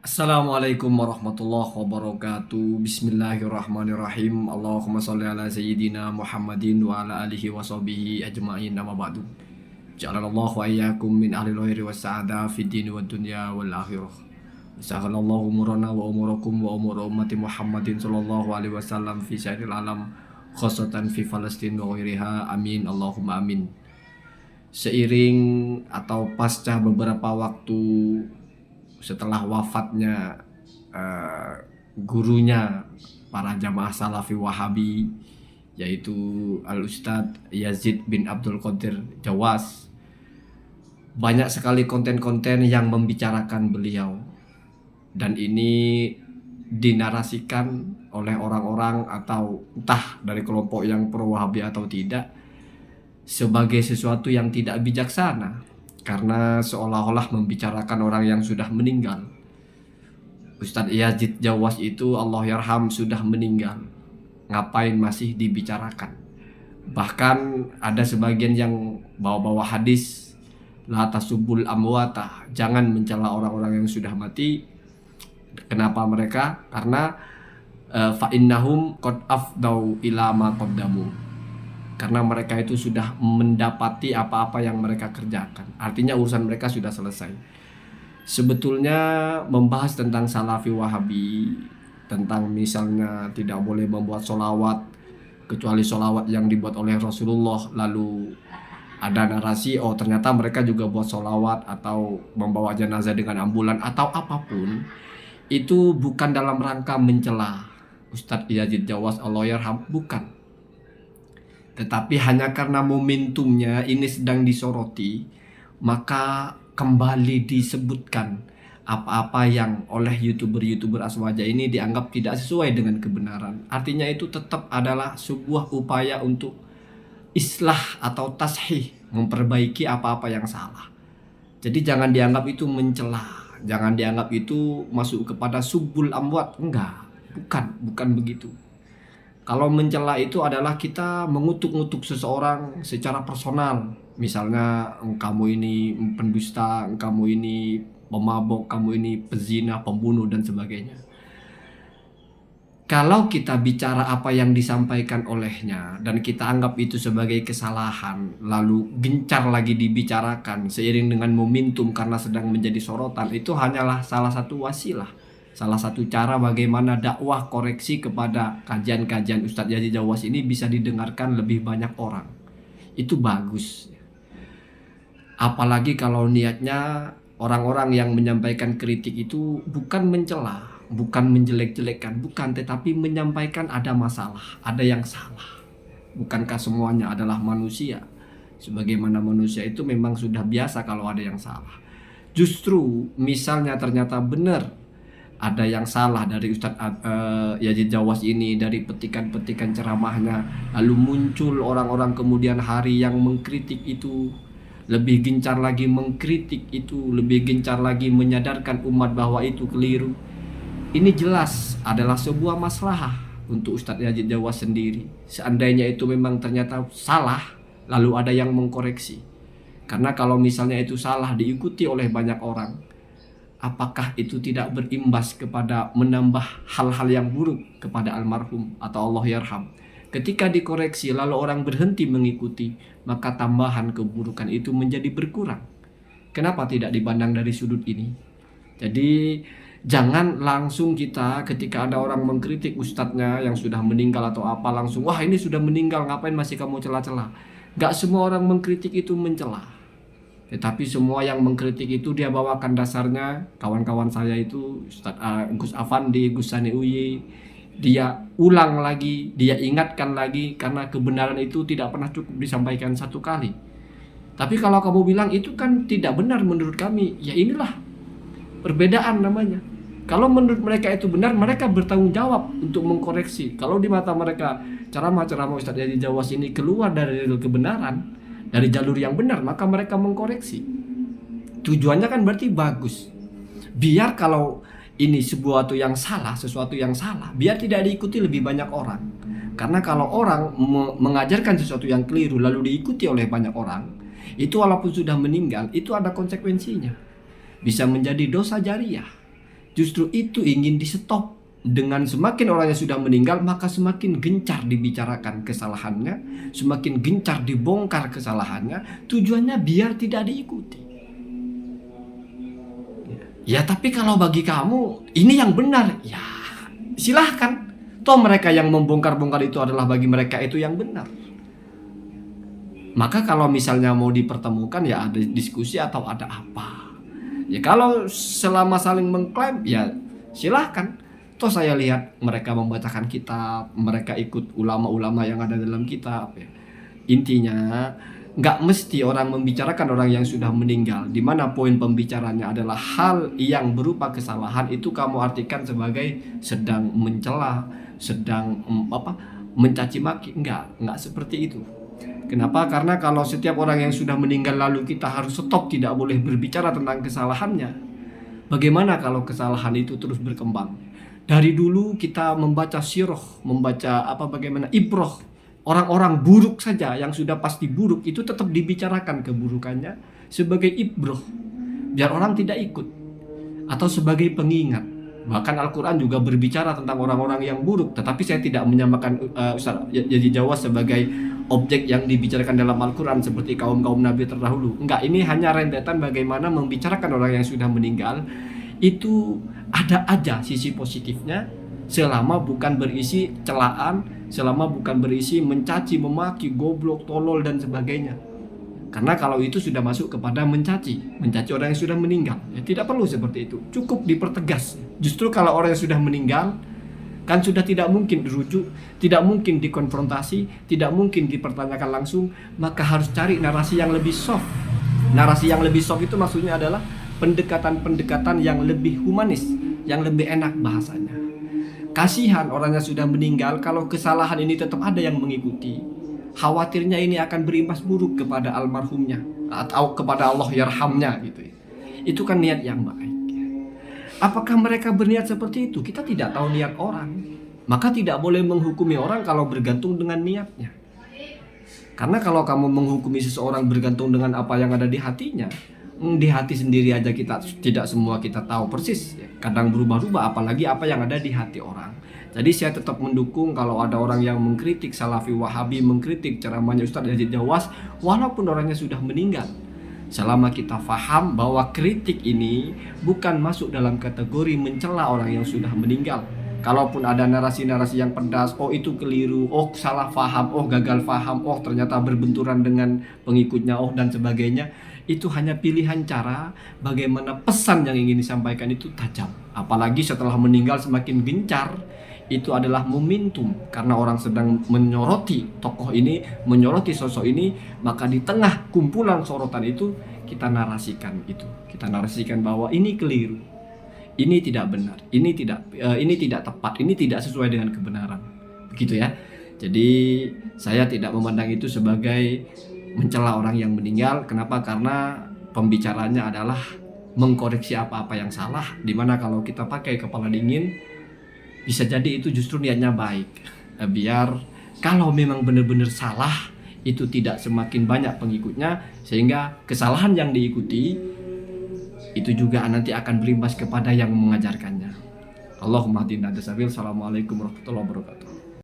Assalamualaikum warahmatullahi wabarakatuh. Bismillahirrahmanirrahim. Allahumma sholli ala sayyidina Muhammadin wa ala alihi wa sahbihi ajma'in. Amma ba'du. Ja'alallahu wa iyyakum min ahli khairi was sa'ada fid dini wad dunya wal akhirah. Sahalallahu umurana wa umurakum wa umur ummati Muhammadin sallallahu alaihi wasallam fi syairil alam khosatan fi Palestin wa ghairiha. Amin Allahumma amin. Seiring atau pasca beberapa waktu setelah wafatnya eh, gurunya para jamaah Salafi Wahabi, yaitu Al Ustadz Yazid bin Abdul Qadir Jawas, banyak sekali konten-konten yang membicarakan beliau, dan ini dinarasikan oleh orang-orang atau entah dari kelompok yang pro Wahabi atau tidak sebagai sesuatu yang tidak bijaksana, karena seolah-olah membicarakan orang yang sudah meninggal. Ustadz Yazid Jawas itu Allah yarham sudah meninggal, ngapain masih dibicarakan? Bahkan ada sebagian yang bawa-bawa hadis, la tasubul amwata, jangan mencela orang-orang yang sudah mati. Kenapa mereka? Karena fa innahum qad afdau ila ma qaddamu, karena mereka itu sudah mendapati apa-apa yang mereka kerjakan. Artinya urusan mereka sudah selesai. Sebetulnya membahas tentang Salafi Wahabi, tentang misalnya tidak boleh membuat solawat kecuali solawat yang dibuat oleh Rasulullah, lalu ada narasi oh ternyata mereka juga buat solawat atau membawa jenazah dengan ambulan atau apapun, itu bukan dalam rangka mencela Ustadz Yazid Jawas Allah yarham, bukan. Tetapi hanya karena momentumnya ini sedang disoroti, maka kembali disebutkan apa-apa yang oleh youtuber-youtuber aswaja ini dianggap tidak sesuai dengan kebenaran. Artinya itu tetap adalah sebuah upaya untuk islah atau tashih, memperbaiki apa-apa yang salah. Jadi jangan dianggap itu mencela, jangan dianggap itu masuk kepada subbul amwat. Enggak, bukan begitu. Kalau mencela itu adalah kita mengutuk-ngutuk seseorang secara personal. Misalnya kamu ini pendusta, kamu ini pemabok, kamu ini pezina, pembunuh dan sebagainya. Kalau kita bicara apa yang disampaikan olehnya dan kita anggap itu sebagai kesalahan, lalu gencar lagi dibicarakan seiring dengan momentum karena sedang menjadi sorotan, itu hanyalah salah satu wasilah, salah satu cara bagaimana dakwah koreksi kepada kajian-kajian Ustadz Yazid Jawas ini bisa didengarkan lebih banyak orang. Itu bagus. Apalagi kalau niatnya orang-orang yang menyampaikan kritik itu bukan mencela, bukan menjelek-jelekkan, bukan, tetapi menyampaikan ada masalah, ada yang salah. Bukankah semuanya adalah manusia? Sebagaimana manusia itu memang sudah biasa kalau ada yang salah. Justru misalnya ternyata benar ada yang salah dari Ustadz Yazid Jawas ini, dari petikan-petikan ceramahnya, lalu muncul orang-orang kemudian hari yang mengkritik itu, lebih gencar lagi mengkritik itu, lebih gencar lagi menyadarkan umat bahwa itu keliru. Ini jelas adalah sebuah maslahah untuk Ustadz Yazid Jawas sendiri. Seandainya itu memang ternyata salah, lalu ada yang mengkoreksi. Karena kalau misalnya itu salah diikuti oleh banyak orang, apakah itu tidak berimbas kepada menambah hal-hal yang buruk kepada almarhum atau Allah yarham? Ketika dikoreksi lalu orang berhenti mengikuti, maka tambahan keburukan itu menjadi berkurang. Kenapa tidak dipandang dari sudut ini? Jadi jangan langsung kita ketika ada orang mengkritik ustadznya yang sudah meninggal atau apa, langsung wah ini sudah meninggal ngapain masih kamu celah-celah. Gak semua orang mengkritik itu mencela. Tetapi semua yang mengkritik itu dia bawakan dasarnya. Kawan-kawan saya itu Ustadz Gus Afandi, Gus Sani Uyi, dia ulang lagi, dia ingatkan lagi, karena kebenaran itu tidak pernah cukup disampaikan satu kali. Tapi kalau kamu bilang itu kan tidak benar menurut kami, ya inilah perbedaan namanya. Kalau menurut mereka itu benar, mereka bertanggung jawab untuk mengkoreksi. Kalau di mata mereka ceramah-ceramah Ustadz Yazid Jawas ini keluar dari kebenaran, dari jalur yang benar, maka mereka mengkoreksi. Tujuannya kan berarti bagus. Biar kalau ini sesuatu yang salah, biar tidak diikuti lebih banyak orang. Karena kalau orang mengajarkan sesuatu yang keliru lalu diikuti oleh banyak orang, itu walaupun sudah meninggal, itu ada konsekuensinya. Bisa menjadi dosa jariah. justru itu ingin di stop. Dengan semakin orangnya sudah meninggal, maka semakin gencar dibicarakan kesalahannya, semakin gencar dibongkar kesalahannya, tujuannya biar tidak diikuti. Ya tapi kalau bagi kamu ini yang benar, ya silahkan. Toh mereka yang membongkar-bongkar itu adalah bagi mereka itu yang benar. Maka kalau misalnya mau dipertemukan, ya ada diskusi atau ada apa. Ya kalau selama saling mengklaim, ya silahkan. Toh saya lihat mereka membacakan kitab, mereka ikut ulama-ulama yang ada dalam kitab. Ya. Intinya nggak mesti orang membicarakan orang yang sudah meninggal, di mana poin pembicaranya adalah hal yang berupa kesalahan, itu kamu artikan sebagai sedang mencela, sedang mencaci maki. Nggak seperti itu. Kenapa? Karena kalau setiap orang yang sudah meninggal lalu kita harus stop, tidak boleh berbicara tentang kesalahannya. Bagaimana kalau kesalahan itu terus berkembang? Dari dulu kita membaca sirah, membaca bagaimana ibroh, orang-orang buruk saja yang sudah pasti buruk itu tetap dibicarakan keburukannya sebagai ibroh, biar orang tidak ikut, atau sebagai pengingat. Bahkan Al-Quran juga berbicara tentang orang-orang yang buruk, tetapi saya tidak menyamakan Ustaz Yazid Jawas sebagai objek yang dibicarakan dalam Al-Quran seperti kaum-kaum Nabi terdahulu. Enggak, ini hanya rentetan bagaimana membicarakan orang yang sudah meninggal. Itu ada aja sisi positifnya, selama bukan berisi celaan, selama bukan berisi mencaci, memaki, goblok, tolol dan sebagainya. Karena kalau itu sudah masuk kepada mencaci orang yang sudah meninggal, ya tidak perlu seperti itu. Cukup dipertegas. Justru kalau orang yang sudah meninggal kan sudah tidak mungkin dirujuk, tidak mungkin dikonfrontasi, tidak mungkin dipertanyakan langsung, maka harus cari narasi yang lebih soft. Narasi yang lebih soft itu maksudnya adalah pendekatan-pendekatan yang lebih humanis, yang lebih enak bahasanya. Kasihan orangnya sudah meninggal, kalau kesalahan ini tetap ada yang mengikuti, khawatirnya ini akan berimbas buruk kepada almarhumnya atau kepada Allah yarhamnya gitu. Itu kan niat yang baik. Apakah mereka berniat seperti itu? Kita tidak tahu niat orang. Maka tidak boleh menghukumi orang kalau bergantung dengan niatnya. Karena kalau kamu menghukumi seseorang bergantung dengan apa yang ada di hatinya, di hati sendiri aja kita tidak semua kita tahu persis, kadang berubah-ubah, apalagi apa yang ada di hati orang. Jadi saya tetap mendukung kalau ada orang yang mengkritik Salafi Wahabi, mengkritik ceramahnya Ustaz Yazid Jawas, walaupun orangnya sudah meninggal, selama kita faham bahwa kritik ini bukan masuk dalam kategori mencela orang yang sudah meninggal. Kalaupun ada narasi-narasi yang pedas, oh itu keliru, oh salah faham, oh gagal faham, oh ternyata berbenturan dengan pengikutnya, oh dan sebagainya, itu hanya pilihan cara bagaimana pesan yang ingin disampaikan itu tajam. Apalagi setelah meninggal semakin gencar, itu adalah momentum karena orang sedang menyoroti tokoh ini, menyoroti sosok ini, maka di tengah kumpulan sorotan itu kita narasikan itu. Kita narasikan bahwa ini keliru. Ini tidak benar, ini tidak tepat, ini tidak sesuai dengan kebenaran. Begitu ya. Jadi saya tidak memandang itu sebagai mencela orang yang meninggal. Kenapa? Karena pembicaranya adalah mengkoreksi apa-apa yang salah, dimana kalau kita pakai kepala dingin bisa jadi itu justru niatnya baik, biar kalau memang benar-benar salah itu tidak semakin banyak pengikutnya, sehingga kesalahan yang diikuti itu juga nanti akan berimbas kepada yang mengajarkannya. Allahumma hadina. Assalamualaikum warahmatullahi wabarakatuh.